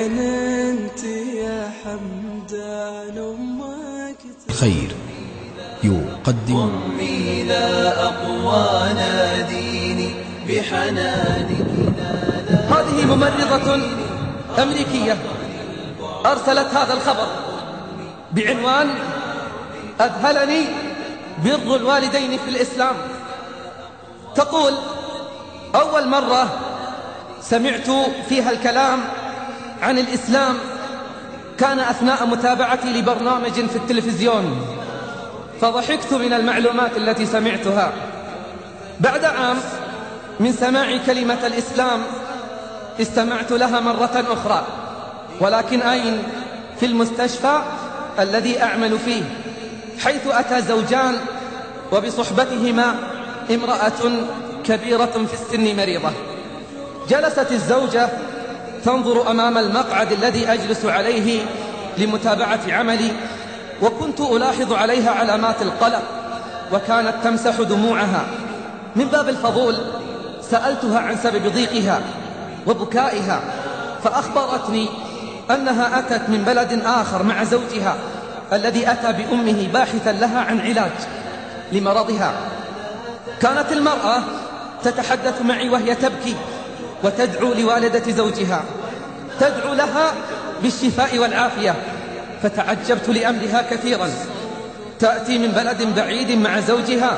انت يا حمدان امك خير يقدم أمي لا أقوى ناديني بحنانك هذه ممرضة أمريكية أرسلت هذا الخبر بعنوان أذهلني بر الوالدين في الإسلام. تقول: أول مرة سمعت فيها الكلام عن الإسلام كان أثناء متابعتي لبرنامج في التلفزيون، فضحكت من المعلومات التي سمعتها. بعد عام من سماع كلمة الإسلام استمعت لها مرة أخرى، ولكن أين؟ في المستشفى الذي أعمل فيه، حيث أتى زوجان وبصحبتهما امرأة كبيرة في السن مريضة. جلست الزوجة تنظر أمام المقعد الذي أجلس عليه لمتابعة عملي، وكنت ألاحظ عليها علامات القلق، وكانت تمسح دموعها. من باب الفضول سألتها عن سبب ضيقها وبكائها، فأخبرتني أنها أتت من بلد آخر مع زوجها الذي أتى بأمه باحثا لها عن علاج لمرضها. كانت المرأة تتحدث معي وهي تبكي وتدعو لوالدة زوجها، تدعو لها بالشفاء والعافية، فتعجبت لأمرها كثيرا. تأتي من بلد بعيد مع زوجها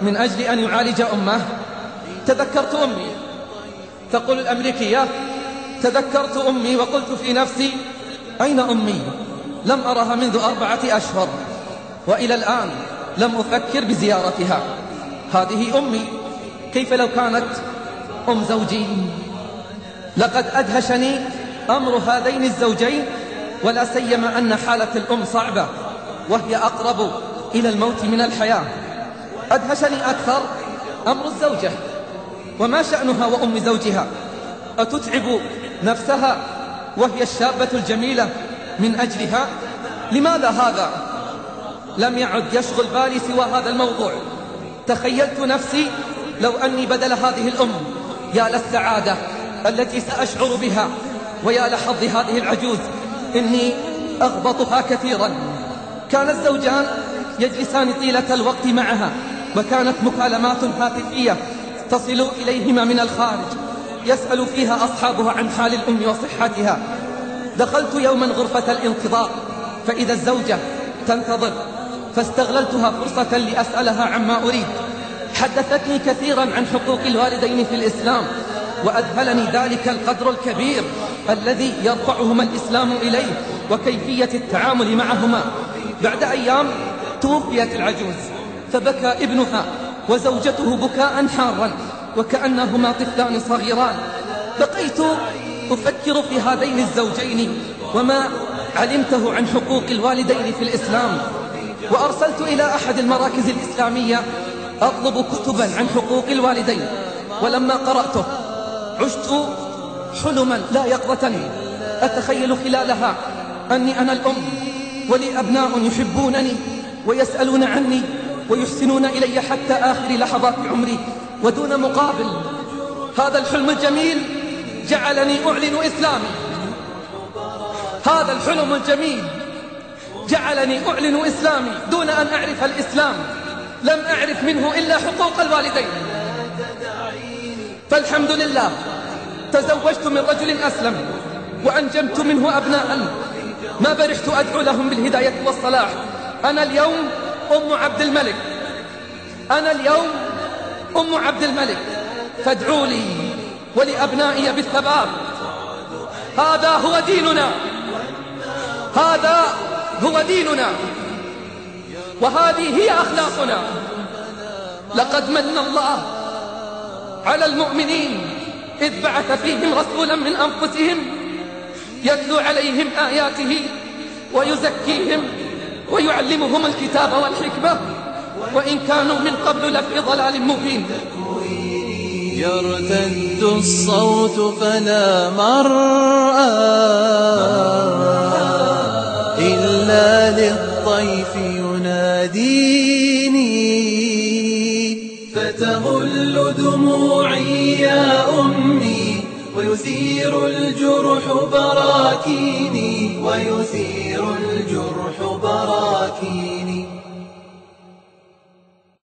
من أجل أن يعالج أمه. تذكرت أمي، تقول الأمريكية: تذكرت أمي وقلت في نفسي: أين أمي؟ لم أرها منذ 4 أشهر، وإلى الآن لم أفكر بزيارتها. هذه أمي، كيف لو كانت أم زوجي؟ لقد أدهشني أمر هذين الزوجين، ولا سيما أن حالة الأم صعبة وهي أقرب إلى الموت من الحياة. أدهشني أكثر أمر الزوجة، وما شأنها وأم زوجها؟ أتتعب نفسها وهي الشابة الجميلة من أجلها؟ لماذا هذا؟ لم يعد يشغل بالي سوى هذا الموضوع. تخيلت نفسي لو أني بدل هذه الأم. يا للسعادة التي سأشعر بها، ويا لحظ هذه العجوز، إني أغبطها كثيرا. كان الزوجان يجلسان طيلة الوقت معها، وكانت مكالمات هاتفية تصل إليهما من الخارج يسأل فيها أصحابها عن حال الأم وصحتها. دخلت يوما غرفة الانتظار فإذا الزوجة تنتظر، فاستغللتها فرصة لأسألها عما أريد. حدثتني كثيرا عن حقوق الوالدين في الإسلام، وأذهلني ذلك القدر الكبير الذي يرفعهما الإسلام إليه وكيفية التعامل معهما. بعد أيام توفيت العجوز، فبكى ابنها وزوجته بكاء حارا وكأنهما طفلان صغيران. بقيت أفكر في هذين الزوجين وما علمته عن حقوق الوالدين في الإسلام، وأرسلت إلى أحد المراكز الإسلامية أطلب كتبا عن حقوق الوالدين. ولما قرأته عشت حلما لا يقظة، أتخيل خلالها أني أنا الأم، ولي أبناء يحبونني ويسألون عني ويحسنون إلي حتى آخر لحظات عمري ودون مقابل. هذا الحلم الجميل جعلني أعلن إسلامي. هذا الحلم الجميل جعلني أعلن إسلامي دون أن أعرف الإسلام. لم أعرف منه إلا حقوق الوالدين، فالحمد لله تزوجت من رجل أسلم وأنجبت منه أبناء ما برحت أدعو لهم بالهداية والصلاح. أنا اليوم أم عبد الملك، أنا اليوم أم عبد الملك، فادعوا لي ولأبنائي بالثبات. هذا هو ديننا، هذا هو ديننا، وهذه هي أخلاقنا. لقد من الله على المؤمنين إذ بعث فيهم رسولا من أنفسهم يتلو عليهم آياته ويزكيهم ويعلمهم الكتاب والحكمة وإن كانوا من قبل لفي ضلال مبين. يرتد الصوت فلا مرأى إلا للطيف يناديني، فتغل دموعي يا أمي ويثير الجرح براكيني ويثير الجرح